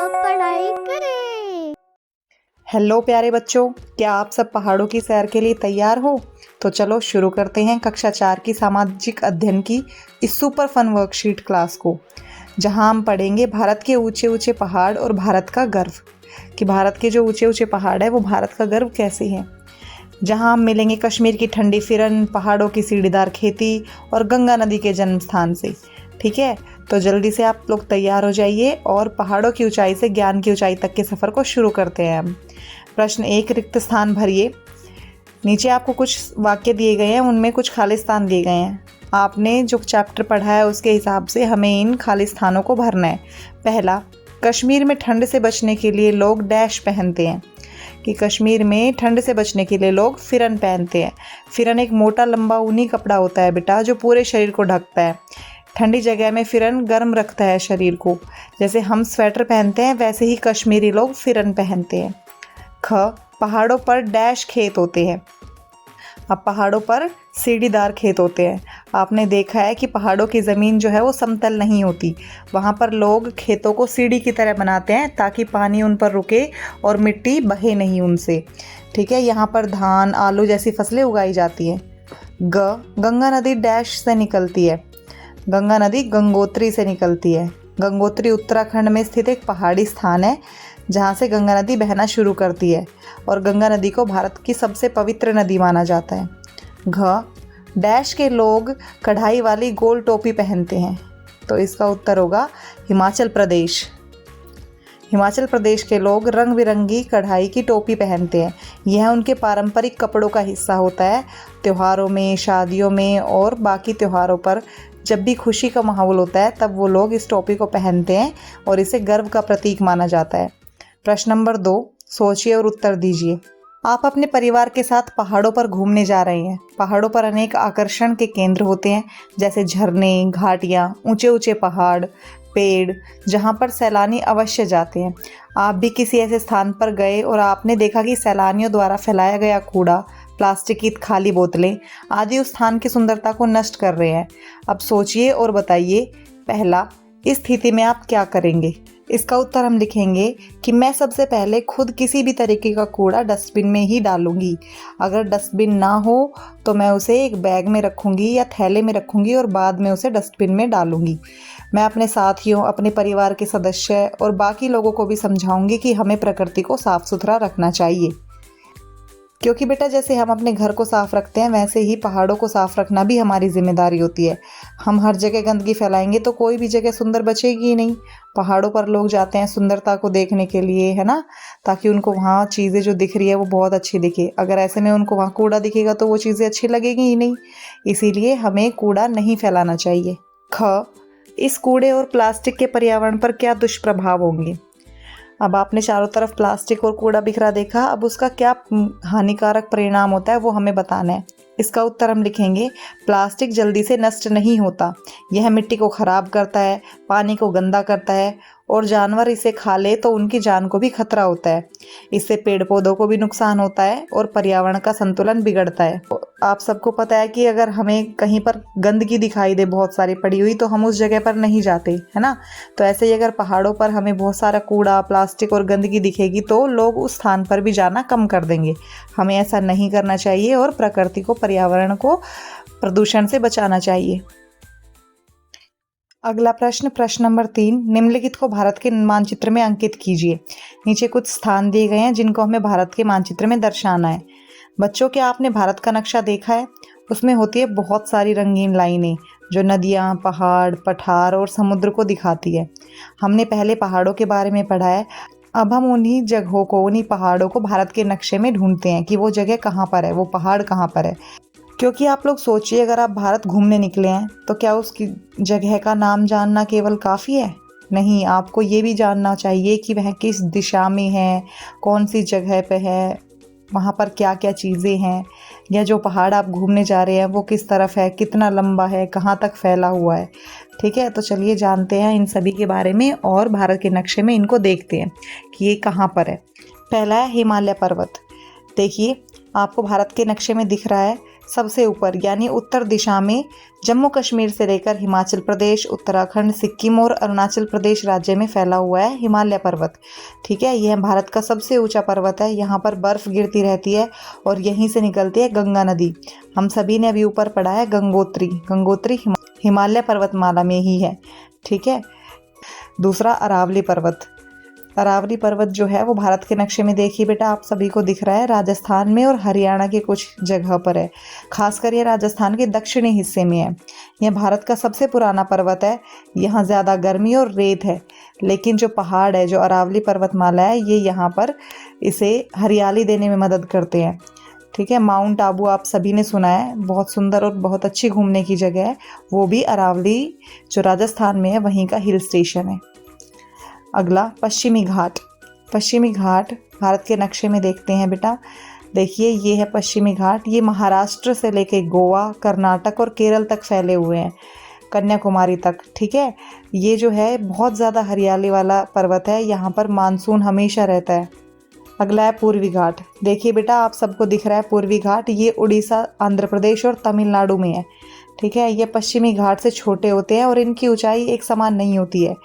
पढ़ाई करें। हेलो प्यारे बच्चों, क्या आप सब पहाड़ों की सैर के लिए तैयार हो? तो चलो शुरू करते हैं कक्षा 4 की सामाजिक अध्ययन की इस सुपर फन वर्कशीट क्लास को, जहां हम पढ़ेंगे भारत के ऊंचे ऊंचे पहाड़ और भारत का गर्व, कि भारत के जो ऊंचे ऊंचे पहाड़ है वो भारत का गर्व कैसे हैं। जहां हम मिलेंगे कश्मीर की ठंडी फिरन, पहाड़ों की सीढ़ीदार खेती और गंगा नदी के जन्म स्थान से। ठीक है, तो जल्दी से आप लोग तैयार हो जाइए और पहाड़ों की ऊंचाई से ज्ञान की ऊंचाई तक के सफ़र को शुरू करते हैं हम। प्रश्न 1, रिक्त स्थान भरिए। नीचे आपको कुछ वाक्य दिए गए हैं, उनमें कुछ खाली स्थान दिए गए हैं। आपने जो चैप्टर पढ़ा है उसके हिसाब से हमें इन खाली स्थानों को भरना है। पहला, कश्मीर में ठंड से बचने के लिए लोग डैश पहनते हैं, कि कश्मीर में ठंड से बचने के लिए लोग फिरन पहनते हैं। फिरन एक मोटा लंबा ऊनी कपड़ा होता है बेटा, जो पूरे शरीर को ढकता है। ठंडी जगह में फिरन गर्म रखता है शरीर को। जैसे हम स्वेटर पहनते हैं वैसे ही कश्मीरी लोग फिरन पहनते हैं। ख, पहाड़ों पर डैश खेत होते हैं। अब पहाड़ों पर सीढ़ीदार खेत होते हैं। आपने देखा है कि पहाड़ों की ज़मीन जो है वो समतल नहीं होती, वहाँ पर लोग खेतों को सीढ़ी की तरह बनाते हैं ताकि पानी उन पर रुके और मिट्टी बहे नहीं उनसे। ठीक है, यहाँ पर धान, आलू जैसी फसलें उगाई जाती हैं। ग, गंगा नदी डैश से निकलती है। गंगा नदी गंगोत्री से निकलती है। गंगोत्री उत्तराखंड में स्थित एक पहाड़ी स्थान है जहाँ से गंगा नदी बहना शुरू करती है और गंगा नदी को भारत की सबसे पवित्र नदी माना जाता है। घ, डैश के लोग कढ़ाई वाली गोल टोपी पहनते हैं, तो इसका उत्तर होगा हिमाचल प्रदेश। हिमाचल प्रदेश के लोग रंग बिरंगी कढ़ाई की टोपी पहनते हैं। यह उनके पारंपरिक कपड़ों का हिस्सा होता है। त्योहारों में, शादियों में और बाकी त्योहारों पर जब भी खुशी का माहौल होता है तब वो लोग इस टोपी को पहनते हैं और इसे गर्व का प्रतीक माना जाता है। प्रश्न नंबर 2, सोचिए और उत्तर दीजिए। आप अपने परिवार के साथ पहाड़ों पर घूमने जा रहे हैं। पहाड़ों पर अनेक आकर्षण के केंद्र होते हैं, जैसे झरने, घाटियाँ, ऊंचे ऊंचे पहाड़, पेड़, जहाँ पर सैलानी अवश्य जाते हैं। आप भी किसी ऐसे स्थान पर गए और आपने देखा कि सैलानियों द्वारा फैलाया गया कूड़ा, प्लास्टिक की खाली बोतलें आदि उस स्थान की सुंदरता को नष्ट कर रहे हैं। अब सोचिए और बताइए। पहला, इस स्थिति में आप क्या करेंगे? इसका उत्तर हम लिखेंगे कि मैं सबसे पहले खुद किसी भी तरीके का कूड़ा डस्टबिन में ही डालूंगी। अगर डस्टबिन ना हो तो मैं उसे एक बैग में रखूंगी या थैले में रखूंगी और बाद में उसे डस्टबिन में डालूंगी। मैं अपने साथियों, अपने परिवार के सदस्य और बाकी लोगों को भी समझाऊंगी कि हमें प्रकृति को साफ सुथरा रखना चाहिए, क्योंकि बेटा जैसे हम अपने घर को साफ रखते हैं वैसे ही पहाड़ों को साफ रखना भी हमारी जिम्मेदारी होती है। हम हर जगह गंदगी फैलाएंगे तो कोई भी जगह सुंदर बचेगी ही नहीं। पहाड़ों पर लोग जाते हैं सुंदरता को देखने के लिए, है ना, ताकि उनको वहाँ चीज़ें जो दिख रही है वो बहुत अच्छी दिखे। अगर ऐसे में उनको वहाँ कूड़ा दिखेगा तो वो चीज़ें अच्छी लगेगी ही नहीं, इसीलिए हमें कूड़ा नहीं फैलाना चाहिए। ख, इस कूड़े और प्लास्टिक के पर्यावरण पर क्या दुष्प्रभाव होंगे? अब आपने चारों तरफ प्लास्टिक और कूड़ा बिखरा देखा, अब उसका क्या हानिकारक परिणाम होता है वो हमें बताना है। इसका उत्तर हम लिखेंगे, प्लास्टिक जल्दी से नष्ट नहीं होता। यह मिट्टी को खराब करता है, पानी को गंदा करता है और जानवर इसे खा ले तो उनकी जान को भी खतरा होता है। इससे पेड़ पौधों को भी नुकसान होता है और पर्यावरण का संतुलन बिगड़ता है। आप सबको पता है कि अगर हमें कहीं पर गंदगी दिखाई दे बहुत सारी पड़ी हुई तो हम उस जगह पर नहीं जाते, है ना। तो ऐसे ही अगर पहाड़ों पर हमें बहुत सारा कूड़ा, प्लास्टिक और गंदगी दिखेगी तो लोग उस स्थान पर भी जाना कम कर देंगे। हमें ऐसा नहीं करना चाहिए और प्रकृति को, पर्यावरण को प्रदूषण से बचाना चाहिए। अगला प्रश्न, प्रश्न नंबर 3, निम्नलिखित को भारत के मानचित्र में अंकित कीजिए। नीचे कुछ स्थान दिए गए हैं जिनको हमें भारत के मानचित्र में दर्शाना है। बच्चों, क्या आपने भारत का नक्शा देखा है? उसमें होती है बहुत सारी रंगीन लाइनें जो नदियाँ, पहाड़, पठार और समुद्र को दिखाती है। हमने पहले पहाड़ों के बारे में पढ़ा है, अब हम उन्हीं जगहों को, उन्हीं पहाड़ों को भारत के नक्शे में ढूंढते हैं कि वो जगह कहाँ पर है, वो पहाड़ कहाँ पर है। क्योंकि आप लोग सोचिए, अगर आप भारत घूमने निकले हैं तो क्या उसकी जगह का नाम जानना केवल काफ़ी है? नहीं, आपको ये भी जानना चाहिए कि वह किस दिशा में है, कौन सी जगह पे है, वहाँ पर क्या क्या चीज़ें हैं, या जो पहाड़ आप घूमने जा रहे हैं वो किस तरफ है, कितना लंबा है, कहाँ तक फैला हुआ है। ठीक है, तो चलिए जानते हैं इन सभी के बारे में और भारत के नक्शे में इनको देखते हैं कि ये कहाँ पर है। पहला है हिमालय पर्वत। देखिए, आपको भारत के नक्शे में दिख रहा है सबसे ऊपर यानी उत्तर दिशा में जम्मू कश्मीर से लेकर हिमाचल प्रदेश, उत्तराखंड, सिक्किम और अरुणाचल प्रदेश राज्य में फैला हुआ है हिमालय पर्वत। ठीक है, यह भारत का सबसे ऊंचा पर्वत है। यहाँ पर बर्फ गिरती रहती है और यहीं से निकलती है गंगा नदी। हम सभी ने अभी ऊपर पढ़ा है गंगोत्री। गंगोत्री हिमालय पर्वतमाला में ही है। ठीक है, दूसरा अरावली पर्वत। अरावली पर्वत जो है वो भारत के नक्शे में देखिए बेटा, आप सभी को दिख रहा है, राजस्थान में और हरियाणा के कुछ जगह पर है। खासकर ये राजस्थान के दक्षिणी हिस्से में है। यह भारत का सबसे पुराना पर्वत है। यहाँ ज़्यादा गर्मी और रेत है, लेकिन जो पहाड़ है, जो अरावली पर्वतमाला है, ये यहाँ पर इसे हरियाली देने में मदद करते हैं। ठीक है, माउंट आबू आप सभी ने सुना है, बहुत सुंदर और बहुत अच्छी घूमने की जगह है। वो भी अरावली जो राजस्थान में है वहीं का हिल स्टेशन है। अगला पश्चिमी घाट। पश्चिमी घाट भारत के नक्शे में देखते हैं बेटा, देखिए ये है पश्चिमी घाट। ये महाराष्ट्र से लेके गोवा, कर्नाटक और केरल तक फैले हुए हैं, कन्याकुमारी तक। ठीक है, ये जो है बहुत ज़्यादा हरियाली वाला पर्वत है। यहाँ पर मानसून हमेशा रहता है। अगला है पूर्वी घाट। देखिए बेटा, आप सबको दिख रहा है पूर्वी घाट, ये उड़ीसा, आंध्र प्रदेश और तमिलनाडु में है। ठीक है, ये पश्चिमी घाट से छोटे होते हैं और इनकी ऊंचाई एक समान नहीं होती है।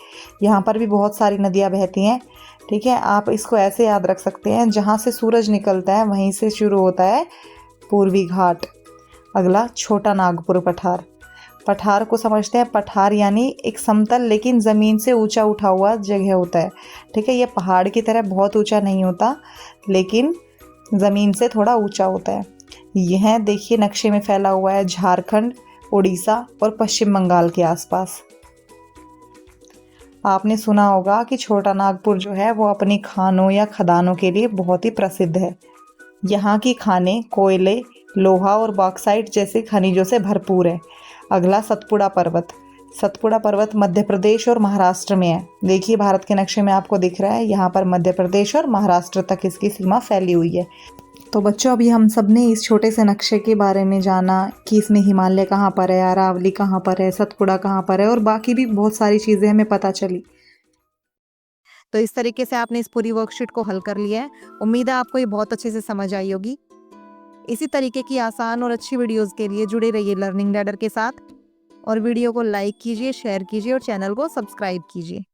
यहाँ पर भी बहुत सारी नदियाँ बहती हैं। ठीक है, आप इसको ऐसे याद रख सकते हैं, जहाँ से सूरज निकलता है वहीं से शुरू होता है पूर्वी घाट। अगला छोटा नागपुर पठार। पठार को समझते हैं, पठार यानी एक समतल लेकिन ज़मीन से ऊंचा उठा हुआ जगह होता है। ठीक है, ये पहाड़ की तरह बहुत ऊंचा नहीं होता, लेकिन ज़मीन से थोड़ा ऊंचा होता है। यह देखिए नक्शे में फैला हुआ है झारखंड, उड़ीसा और पश्चिम बंगाल के आसपास। आपने सुना होगा कि छोटा नागपुर जो है वो अपनी खानों या खदानों के लिए बहुत ही प्रसिद्ध है। यहाँ की खानें कोयले, लोहा और बॉक्साइट जैसे खनिजों से भरपूर है। अगला सतपुड़ा पर्वत। सतपुड़ा पर्वत मध्य प्रदेश और महाराष्ट्र में है। देखिए भारत के नक्शे में आपको दिख रहा है, यहाँ पर मध्य प्रदेश और महाराष्ट्र तक इसकी सीमा फैली हुई है। तो बच्चों, अभी हम सब ने इस छोटे से नक्शे के बारे में जाना कि इसमें हिमालय कहाँ पर है, अरावली कहाँ पर है, सतपुड़ा कहाँ पर है और बाकी भी बहुत सारी चीज़ें हमें पता चली। तो इस तरीके से आपने इस पूरी वर्कशीट को हल कर लिया है। उम्मीद है आपको ये बहुत अच्छे से समझ आई होगी। इसी तरीके की आसान और अच्छी वीडियोस के लिए जुड़े रहिए लर्निंग लैडर के साथ और वीडियो को लाइक कीजिए, शेयर कीजिए और चैनल को सब्सक्राइब कीजिए।